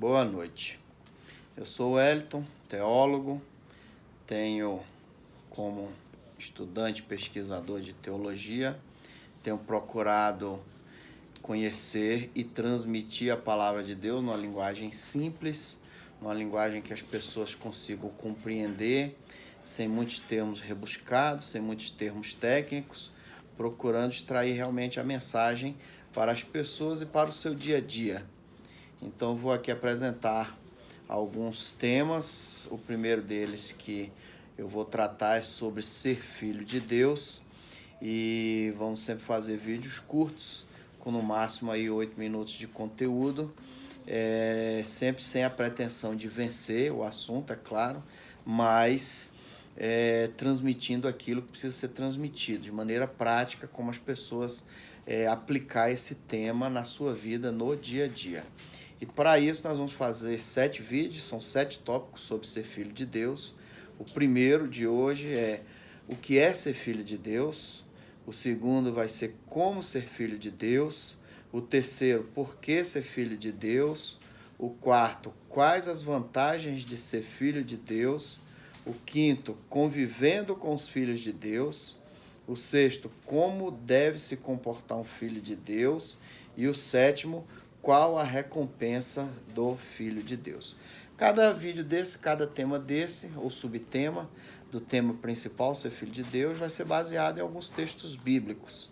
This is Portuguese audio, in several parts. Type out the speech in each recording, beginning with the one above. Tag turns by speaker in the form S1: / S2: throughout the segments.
S1: Boa noite. Eu sou o Wellington, teólogo, tenho como estudante pesquisador de teologia, tenho procurado conhecer e transmitir a palavra de Deus numa linguagem simples, numa linguagem que as pessoas consigam compreender, sem muitos termos rebuscados, sem muitos termos técnicos, procurando extrair realmente a mensagem para as pessoas e para o seu dia a dia. Então vou aqui apresentar alguns temas. O primeiro deles que eu vou tratar é sobre ser filho de Deus, e vamos sempre fazer vídeos curtos, com no máximo aí 8 minutos de conteúdo, sempre sem a pretensão de vencer o assunto, é claro, mas transmitindo aquilo que precisa ser transmitido, de maneira prática, como as pessoas aplicar esse tema na sua vida, no dia a dia. E para isso nós vamos fazer 7 vídeos, são 7 tópicos sobre ser filho de Deus. O primeiro de hoje é o que é ser filho de Deus. O segundo vai ser como ser filho de Deus. O terceiro, por que ser filho de Deus. O quarto, quais as vantagens de ser filho de Deus. O quinto, convivendo com os filhos de Deus. O sexto, como deve se comportar um filho de Deus. E o sétimo, qual a recompensa do Filho de Deus. Cada vídeo desse, cada tema desse, ou subtema do tema principal, ser filho de Deus, vai ser baseado em alguns textos bíblicos.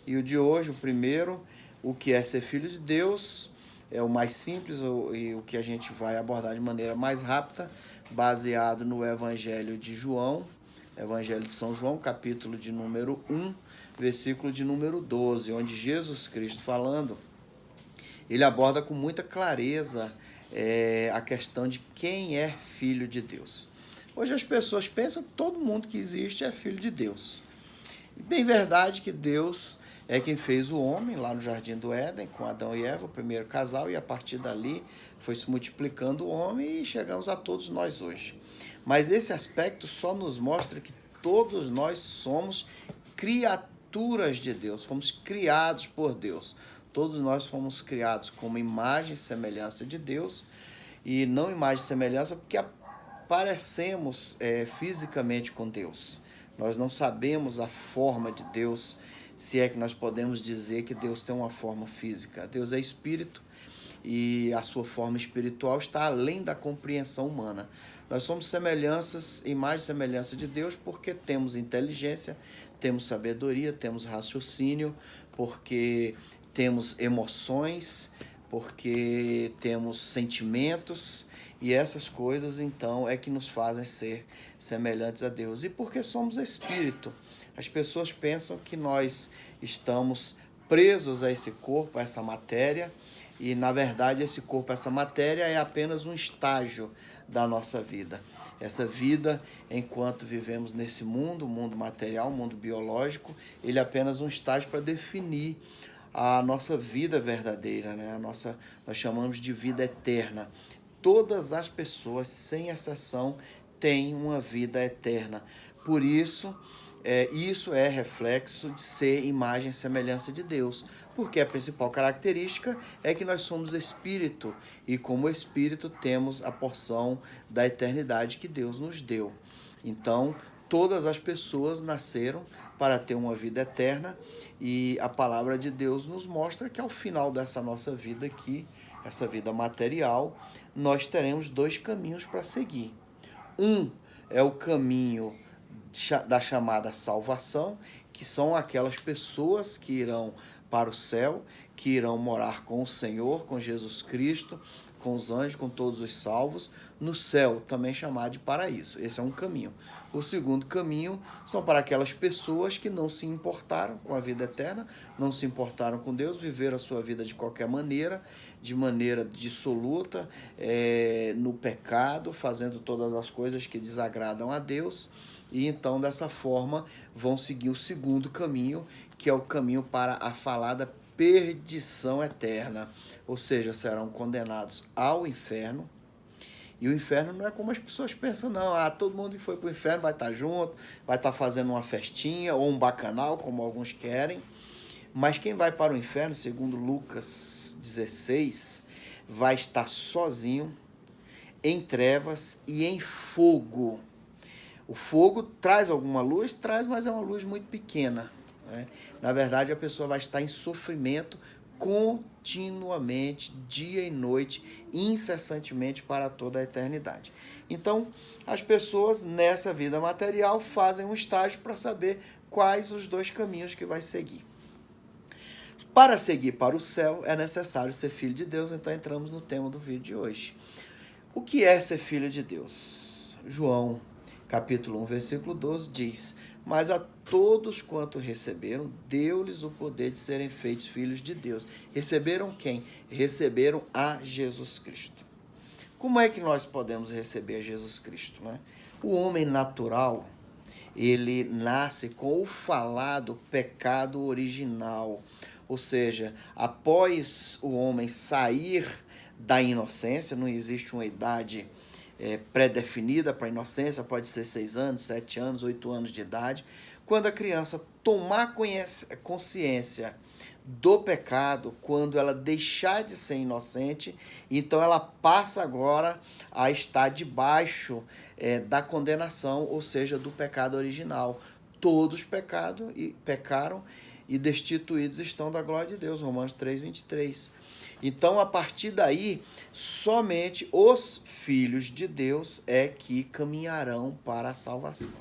S1: E o de hoje, o primeiro, o que é ser filho de Deus, é o mais simples e o que a gente vai abordar de maneira mais rápida, baseado no Evangelho de João, Evangelho de São João, capítulo de número 1, versículo de número 12, onde Jesus Cristo falando, ele aborda com muita clareza a questão de quem é filho de Deus. Hoje as pessoas pensam que todo mundo que existe é filho de Deus. E bem verdade que Deus é quem fez o homem lá no Jardim do Éden, com Adão e Eva, o primeiro casal, e a partir dali foi se multiplicando o homem e chegamos a todos nós hoje. Mas esse aspecto só nos mostra que todos nós somos criaturas de Deus, fomos criados por Deus. Todos nós fomos criados como imagem e semelhança de Deus, e não imagem e semelhança porque parecemos fisicamente com Deus. Nós não sabemos a forma de Deus, se é que nós podemos dizer que Deus tem uma forma física. Deus é espírito e a sua forma espiritual está além da compreensão humana. Nós somos semelhanças, imagem e semelhança de Deus porque temos inteligência, temos sabedoria, temos raciocínio, porque temos emoções, porque temos sentimentos, e essas coisas então é que nos fazem ser semelhantes a Deus. E porque somos espírito, as pessoas pensam que nós estamos presos a esse corpo, a essa matéria, e na verdade esse corpo, essa matéria é apenas um estágio da nossa vida. Essa vida, enquanto vivemos nesse mundo, mundo material, mundo biológico, ele é apenas um estágio para definir a nossa vida verdadeira, né? Nós chamamos de vida eterna. Todas as pessoas, sem exceção, têm uma vida eterna. Por isso, isso é reflexo de ser imagem e semelhança de Deus, porque a principal característica é que nós somos espírito, e como espírito temos a porção da eternidade que Deus nos deu. Então, todas as pessoas nasceram para ter uma vida eterna, e a palavra de Deus nos mostra que ao final dessa nossa vida aqui, essa vida material, nós teremos 2 caminhos para seguir. Um é o caminho da chamada salvação, que são aquelas pessoas que irão para o céu, que irão morar com o Senhor, com Jesus Cristo, com os anjos, com todos os salvos, no céu, também chamado de paraíso. Esse é um caminho. O segundo caminho são para aquelas pessoas que não se importaram com a vida eterna, não se importaram com Deus, viveram a sua vida de qualquer maneira, de maneira dissoluta, no pecado, fazendo todas as coisas que desagradam a Deus, e então dessa forma vão seguir o segundo caminho, que é o caminho para a falada perdição eterna, ou seja, serão condenados ao inferno. E o inferno não é como as pessoas pensam, não. Todo mundo que foi para o inferno vai estar junto, vai estar fazendo uma festinha ou um bacanal, como alguns querem. Mas quem vai para o inferno, segundo Lucas 16, vai estar sozinho, em trevas e em fogo. O fogo traz alguma luz? Traz, mas é uma luz muito pequena, né? Na verdade, a pessoa vai estar em sofrimento continuamente, dia e noite, incessantemente para toda a eternidade. Então, as pessoas nessa vida material fazem um estágio para saber quais os dois caminhos que vai seguir. Para seguir para o céu é necessário ser filho de Deus, então entramos no tema do vídeo de hoje. O que é ser filho de Deus? João, capítulo 1, versículo 12, diz: mas a todos quanto receberam, deu-lhes o poder de serem feitos filhos de Deus. Receberam quem? Receberam a Jesus Cristo. Como é que nós podemos receber a Jesus Cristo, né? O homem natural, ele nasce com o falado pecado original. Ou seja, após o homem sair da inocência, não existe uma idade pré-definida para a inocência, pode ser 6 anos, 7 anos, 8 anos de idade. Quando a criança tomar consciência do pecado, quando ela deixar de ser inocente, então ela passa agora a estar debaixo da condenação, ou seja, do pecado original. Todos pecaram e destituídos estão da glória de Deus, Romanos 3:23. Então, a partir daí, somente os filhos de Deus é que caminharão para a salvação.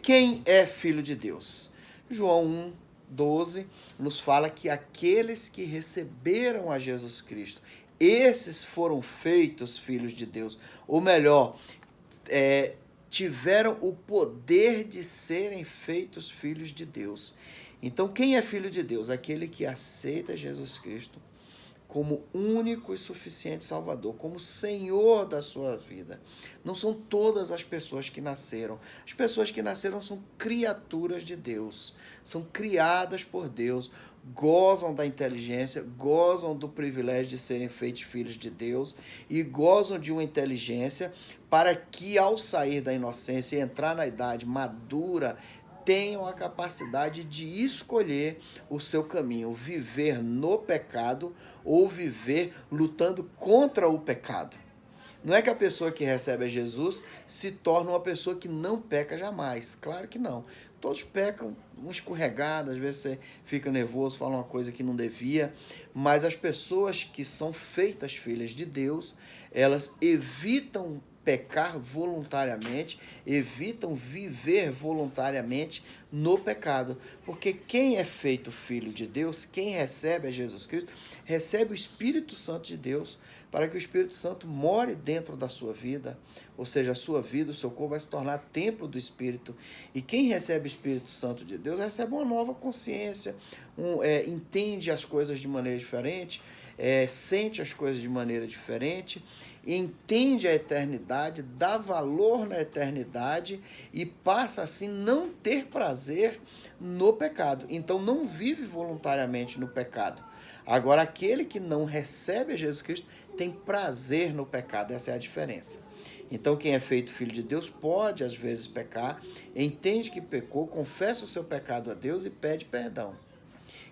S1: Quem é filho de Deus? João 1:12 nos fala que aqueles que receberam a Jesus Cristo, esses foram feitos filhos de Deus. Ou melhor, tiveram o poder de serem feitos filhos de Deus. Então, quem é filho de Deus? Aquele que aceita Jesus Cristo como único e suficiente Salvador, como Senhor da sua vida. Não são todas as pessoas que nasceram. As pessoas que nasceram são criaturas de Deus, são criadas por Deus, gozam da inteligência, gozam do privilégio de serem feitos filhos de Deus e gozam de uma inteligência para que, ao sair da inocência e entrar na idade madura, tenham a capacidade de escolher o seu caminho, viver no pecado ou viver lutando contra o pecado. Não é que a pessoa que recebe a Jesus se torna uma pessoa que não peca jamais. Claro que não. Todos pecam, um escorregado, às vezes você fica nervoso, fala uma coisa que não devia, mas as pessoas que são feitas filhas de Deus, elas evitam pecar voluntariamente, evitam viver voluntariamente no pecado. Porque quem é feito filho de Deus, quem recebe a Jesus Cristo, recebe o Espírito Santo de Deus, para que o Espírito Santo more dentro da sua vida, ou seja, a sua vida, o seu corpo vai se tornar templo do Espírito. E quem recebe o Espírito Santo de Deus recebe uma nova consciência, entende as coisas de maneira diferente, sente as coisas de maneira diferente, entende a eternidade, dá valor na eternidade e passa assim não ter prazer no pecado. Então não vive voluntariamente no pecado. Agora, aquele que não recebe a Jesus Cristo tem prazer no pecado, essa é a diferença. Então, quem é feito filho de Deus pode, às vezes, pecar, entende que pecou, confessa o seu pecado a Deus e pede perdão.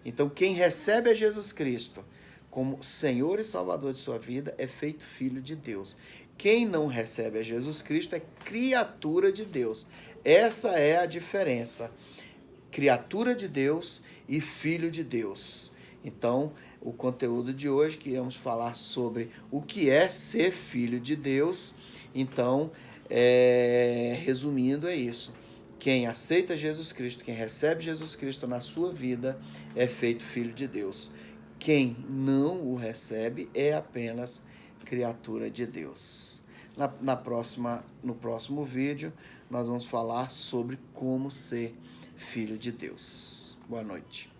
S1: Então, quem recebe a Jesus Cristo como Senhor e Salvador de sua vida é feito filho de Deus. Quem não recebe a Jesus Cristo é criatura de Deus. Essa é a diferença. Criatura de Deus e filho de Deus. Então, o conteúdo de hoje, que iremos falar sobre o que é ser filho de Deus. Então, resumindo, é isso. Quem aceita Jesus Cristo, quem recebe Jesus Cristo na sua vida, é feito filho de Deus. Quem não o recebe é apenas criatura de Deus. No próximo vídeo, nós vamos falar sobre como ser filho de Deus. Boa noite.